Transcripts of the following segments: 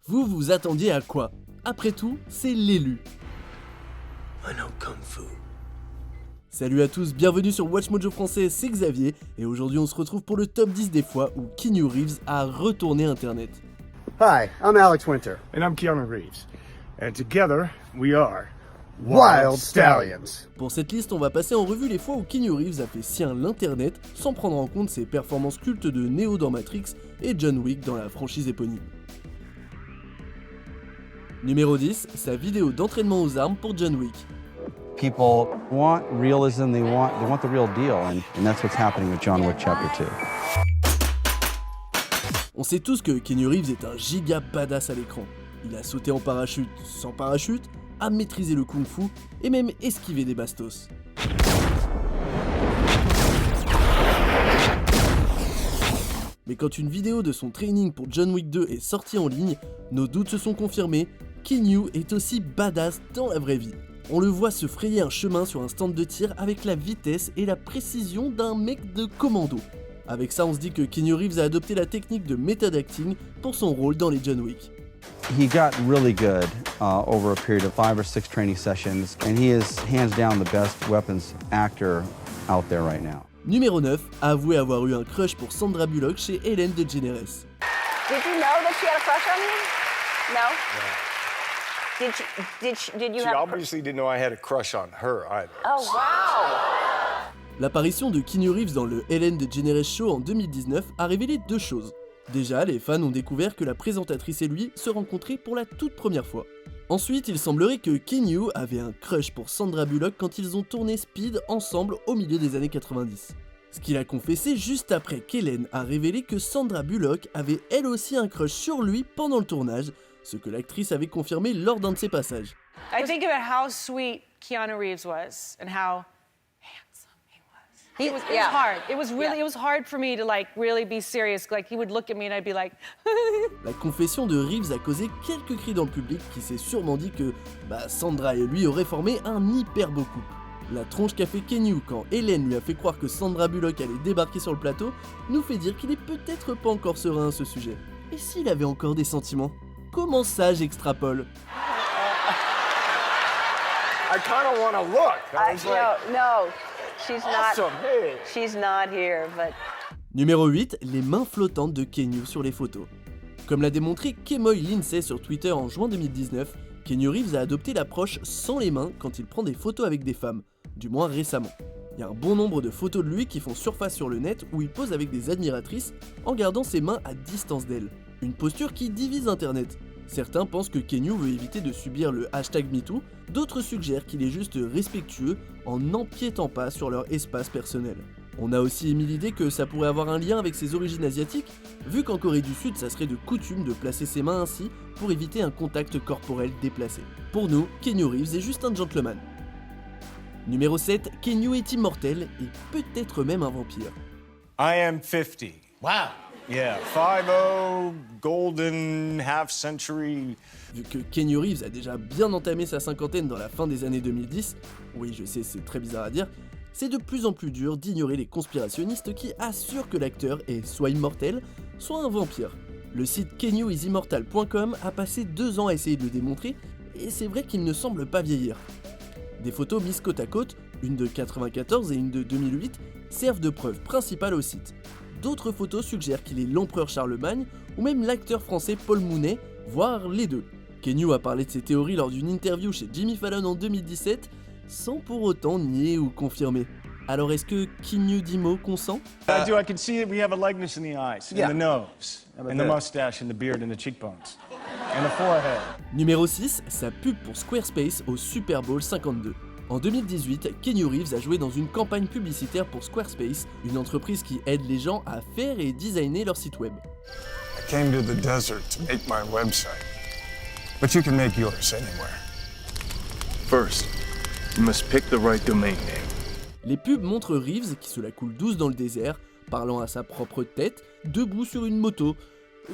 Vous vous attendiez à quoi? Après tout, c'est l'élu. I know Kung Fu. Salut à tous, bienvenue sur Watch Mojo français, c'est Xavier, et aujourd'hui on se retrouve pour le top 10 des fois où Keanu Reeves a retourné internet. Hi, I'm Alex Winter. And I'm Keanu Reeves. And together, we are Wild Stallions. Pour cette liste, on va passer en revue les fois où Keanu Reeves a fait sien l'internet sans prendre en compte ses performances cultes de Neo dans Matrix et John Wick dans la franchise éponyme. Numéro 10, sa vidéo d'entraînement aux armes pour John Wick. People want realism, they want the real deal, and that's what's happening with John Wick Chapter 2. On sait tous que Keanu Reeves est un giga badass à l'écran. Il a sauté en parachute sans parachute, a maîtrisé le kung-fu et même esquivé des bastos. Mais quand une vidéo de son training pour John Wick 2 est sortie en ligne, nos doutes se sont confirmés, Keanu est aussi badass dans la vraie vie. On le voit se frayer un chemin sur un stand de tir avec la vitesse et la précision d'un mec de commando. Avec ça, on se dit que Keanu Reeves a adopté la technique de method acting pour son rôle dans les John Wick. He got really good over a period of 5 or 6 training sessions, and he is hands down the best weapons actor out there right now. Numéro 9, a avoué avoir eu un crush pour Sandra Bullock chez Ellen DeGeneres. Did you know that she had a crush on you? No? Did you She have a obviously didn't know I had a crush on her either. Oh, wow! L'apparition de Keanu Reeves dans le Ellen DeGeneres Show en 2019 a révélé deux choses. Déjà, les fans ont découvert que la présentatrice et lui se rencontraient pour la toute première fois. Ensuite, il semblerait que Keanu avait un crush pour Sandra Bullock quand ils ont tourné Speed ensemble au milieu des années 90. Ce qu'il a confessé juste après qu'Ellen a révélé que Sandra Bullock avait elle aussi un crush sur lui pendant le tournage, ce que l'actrice avait confirmé lors d'un de ses passages. I think about how sweet Keanu Reeves was and how handsome he was. It was hard. It was hard for me to really be serious. Like he would look at me and I'd be like La confession de Reeves a causé quelques cris dans le public qui s'est sûrement dit que Sandra et lui auraient formé un hyper beau couple. La tronche qu'a fait Keanu quand Ellen lui a fait croire que Sandra Bullock allait débarquer sur le plateau nous fait dire qu'il est peut-être pas encore serein à ce sujet. Et s'il avait encore des sentiments? Comment ça j'extrapole? I kind of want to look. I was like, No, she's awesome, hey. She's not here, but... Numéro 8, les mains flottantes de Keanu sur les photos. Comme l'a démontré Kemoy Lindsay sur Twitter en juin 2019, Keanu Reeves a adopté l'approche sans les mains quand il prend des photos avec des femmes, du moins récemment. Il y a un bon nombre de photos de lui qui font surface sur le net où il pose avec des admiratrices en gardant ses mains à distance d'elles. Une posture qui divise internet. Certains pensent que Keanu veut éviter de subir le hashtag MeToo, d'autres suggèrent qu'il est juste respectueux en n'empiétant pas sur leur espace personnel. On a aussi émis l'idée que ça pourrait avoir un lien avec ses origines asiatiques, vu qu'en Corée du Sud ça serait de coutume de placer ses mains ainsi pour éviter un contact corporel déplacé. Pour nous, Keanu Reeves est juste un gentleman. Numéro 7, Keanu est immortel et peut-être même un vampire. I am 50. Wow. Yeah, 50, golden, half century. Vu que Keanu Reeves a déjà bien entamé sa cinquantaine dans la fin des années 2010, oui je sais c'est très bizarre à dire, c'est de plus en plus dur d'ignorer les conspirationnistes qui assurent que l'acteur est soit immortel, soit un vampire. Le site kenuisimmortal.com a passé 2 ans à essayer de le démontrer, et c'est vrai qu'il ne semble pas vieillir. Des photos mises côte à côte, une de 94 et une de 2008, servent de preuve principale au site. D'autres photos suggèrent qu'il est l'empereur Charlemagne ou même l'acteur français Paul Mounet, voire les deux. Keanu a parlé de ses théories lors d'une interview chez Jimmy Fallon en 2017, sans pour autant nier ou confirmer. Alors est-ce que Keanu Dimo consent? I do. I can see that we have a likeness in the eyes, Yeah. and the nose, and the mustache, and the beard, and the cheekbones, and the forehead. Numéro 6, sa pub pour Squarespace au Super Bowl 52. En 2018, Keanu Reeves a joué dans une campagne publicitaire pour Squarespace, une entreprise qui aide les gens à faire et designer leur site web. I came to the desert to make my website, but you can make yours anywhere. First, you must pick the right domain name. Les pubs montrent Reeves qui se la coule douce dans le désert, parlant à sa propre tête, debout sur une moto.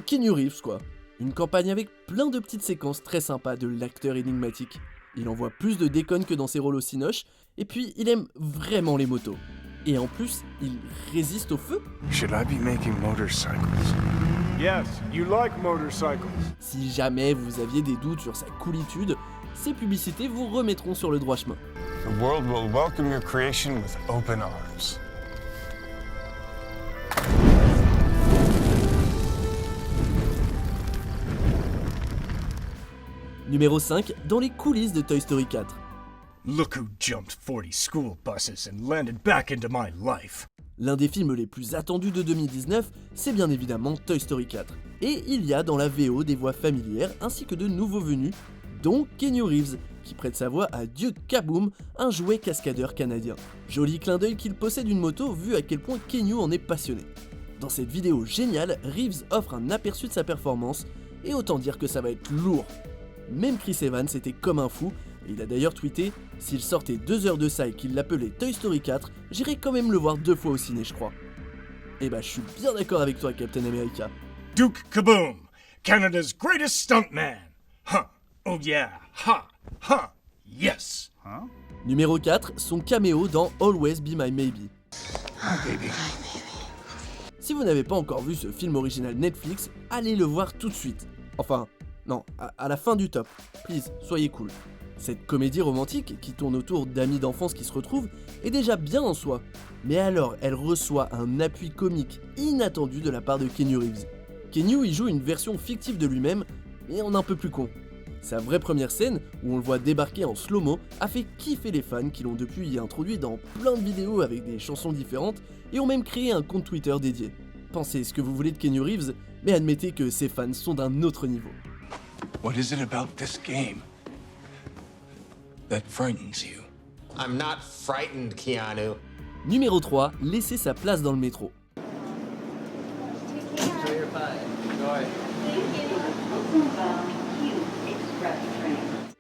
Keanu Reeves quoi. Une campagne avec plein de petites séquences très sympas de l'acteur énigmatique. Il envoie plus de déconnes que dans ses rôles au cinoche, et puis il aime vraiment les motos. Et en plus, il résiste au feu. Should I be making motorcycles? Yes, you like motorcycles. Si jamais vous aviez des doutes sur sa coolitude, ces publicités vous remettront sur le droit chemin. The world will welcome your creation with open arms. Numéro 5, dans les coulisses de Toy Story 4. Look who jumped 40 school buses and landed back into my life. L'un des films les plus attendus de 2019, c'est bien évidemment Toy Story 4. Et il y a dans la VO des voix familières ainsi que de nouveaux venus, dont Keanu Reeves, qui prête sa voix à Duke Kaboom, un jouet cascadeur canadien. Joli clin d'œil qu'il possède une moto vu à quel point Keanu en est passionné. Dans cette vidéo géniale, Reeves offre un aperçu de sa performance, et autant dire que ça va être lourd. Même Chris Evans était comme un fou, et il a d'ailleurs tweeté « S'il sortait 2 heures de ça et qu'il l'appelait Toy Story 4, j'irais quand même le voir 2 fois au ciné je crois. » Et bah je suis bien d'accord avec toi Captain America. Duke Kaboom, Canada's greatest stuntman. Huh. Oh yeah. Ha. Ha. Yes. Numéro 4, son caméo dans Always Be My Maybe. Si vous n'avez pas encore vu ce film original Netflix, allez le voir tout de suite. Enfin, non, à la fin du top. Please, soyez cool. Cette comédie romantique, qui tourne autour d'amis d'enfance qui se retrouvent, est déjà bien en soi. Mais alors, elle reçoit un appui comique inattendu de la part de Keanu Reeves. Keanu y joue une version fictive de lui-même, mais en un peu plus con. Sa vraie première scène, où on le voit débarquer en slow-mo, a fait kiffer les fans qui l'ont depuis introduit dans plein de vidéos avec des chansons différentes et ont même créé un compte Twitter dédié. Pensez ce que vous voulez de Keanu Reeves, mais admettez que ses fans sont d'un autre niveau. What is it about this game that frightens you? I'm not frightened, Keanu. Numéro 3, laisser sa place dans le métro.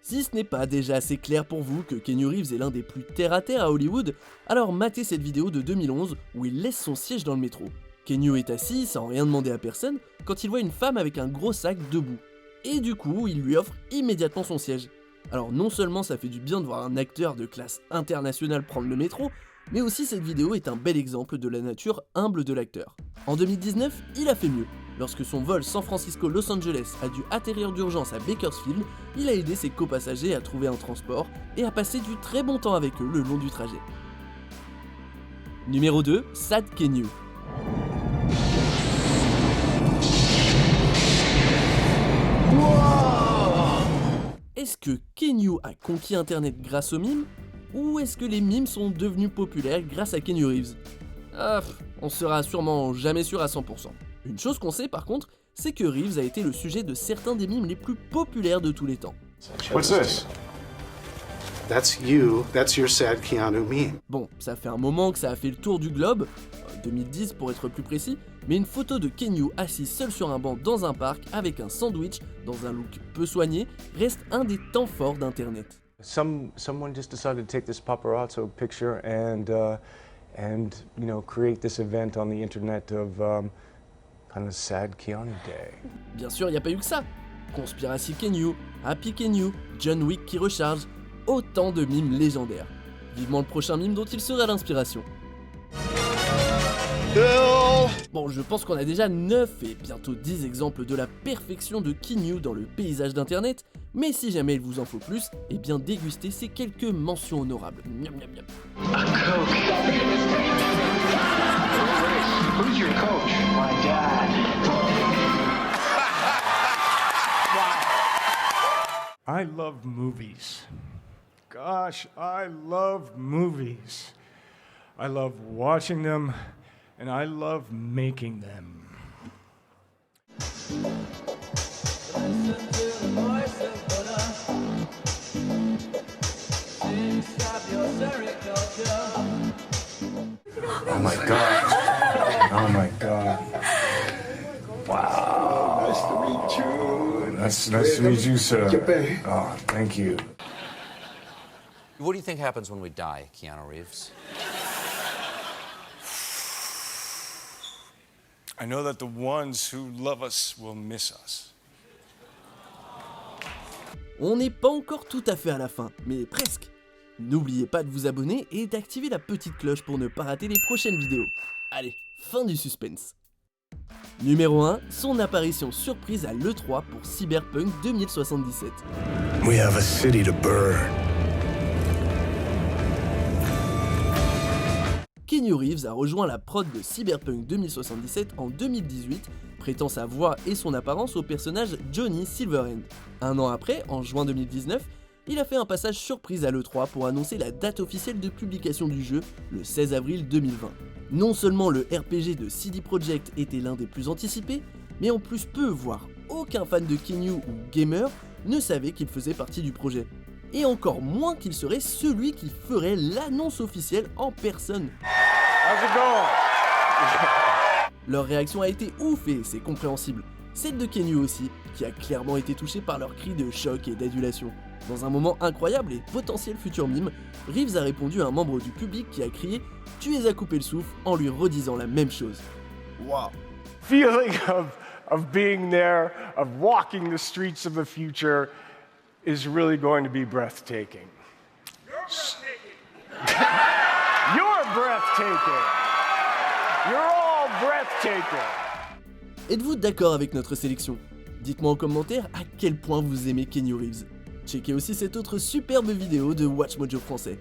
Si ce n'est pas déjà assez clair pour vous que Keanu Reeves est l'un des plus terre-à-terre à Hollywood, alors matez cette vidéo de 2011 où il laisse son siège dans le métro. Keanu est assis sans rien demander à personne quand il voit une femme avec un gros sac debout. Et du coup, il lui offre immédiatement son siège. Alors non seulement ça fait du bien de voir un acteur de classe internationale prendre le métro, mais aussi cette vidéo est un bel exemple de la nature humble de l'acteur. En 2019, il a fait mieux. Lorsque son vol San Francisco-Los Angeles a dû atterrir d'urgence à Bakersfield, il a aidé ses copassagers à trouver un transport et à passer du très bon temps avec eux le long du trajet. Numéro 2, Sad Keanu. Est-ce que Keanu a conquis internet grâce aux mimes? Ou est-ce que les mimes sont devenus populaires grâce à Keanu Reeves? On sera sûrement jamais sûr à 100%. Une chose qu'on sait par contre, c'est que Reeves a été le sujet de certains des mimes les plus populaires de tous les temps. What's this? That's you. That's your sad Keanu meme. Bon, ça fait un moment que ça a fait le tour du globe, 2010 pour être plus précis, mais une photo de Keanu assis seul sur un banc dans un parc avec un sandwich dans un look peu soigné reste un des temps forts d'internet. Someone just decided to take this paparazzo picture and create this event on the internet of kind of sad Keanu Day. Bien sûr, il n'y a pas eu que ça. Conspiracy Keanu, Happy Keanu, John Wick qui recharge, autant de mimes légendaires. Vivement le prochain mime dont il sera l'inspiration. Bon, je pense qu'on a déjà 9 et bientôt 10 exemples de la perfection de Keanu dans le paysage d'internet, mais si jamais il vous en faut plus, eh bien dégustez ces quelques mentions honorables. Miam, miam, miam. Who's your coach? My dad. I love movies. Gosh, I love movies. I love watching them, and I love making them. Oh my god. Oh my god. Wow. Nice to meet you. Nice to meet you, sir. Oh, thank you. What do you think happens when we die, Keanu Reeves? I know that the ones who love us will miss us. On n'est pas encore tout à fait à la fin, mais presque. N'oubliez pas de vous abonner et d'activer la petite cloche pour ne pas rater les prochaines vidéos. Allez, fin du suspense. Numéro 1, son apparition surprise à l'E3 pour Cyberpunk 2077. We have a city to burn. Keanu Reeves a rejoint la prod de Cyberpunk 2077 en 2018, prêtant sa voix et son apparence au personnage Johnny Silverhand. Un an après, en juin 2019, il a fait un passage surprise à l'E3 pour annoncer la date officielle de publication du jeu, le 16 avril 2020. Non seulement le RPG de CD Projekt était l'un des plus anticipés, mais en plus peu, voire aucun fan de Keanu ou gamer ne savait qu'il faisait partie du projet. Et encore moins qu'il serait celui qui ferait l'annonce officielle en personne. How's it going? Leur réaction a été ouf et c'est compréhensible. Celle de Keanu aussi, qui a clairement été touchée par leurs cris de choc et d'adulation. Dans un moment incroyable et potentiel futur mime, Reeves a répondu à un membre du public qui a crié « Tu es à couper le souffle » en lui redisant la même chose. Wow. Feeling of being there, of walking the streets of the future is really going to be breathtaking. You're breathtaking. You're all breathtaking. Êtes-vous d'accord avec notre sélection? Dites-moi en commentaire à quel point vous aimez Keanu Reeves. Checkez aussi cette autre superbe vidéo de WatchMojo français.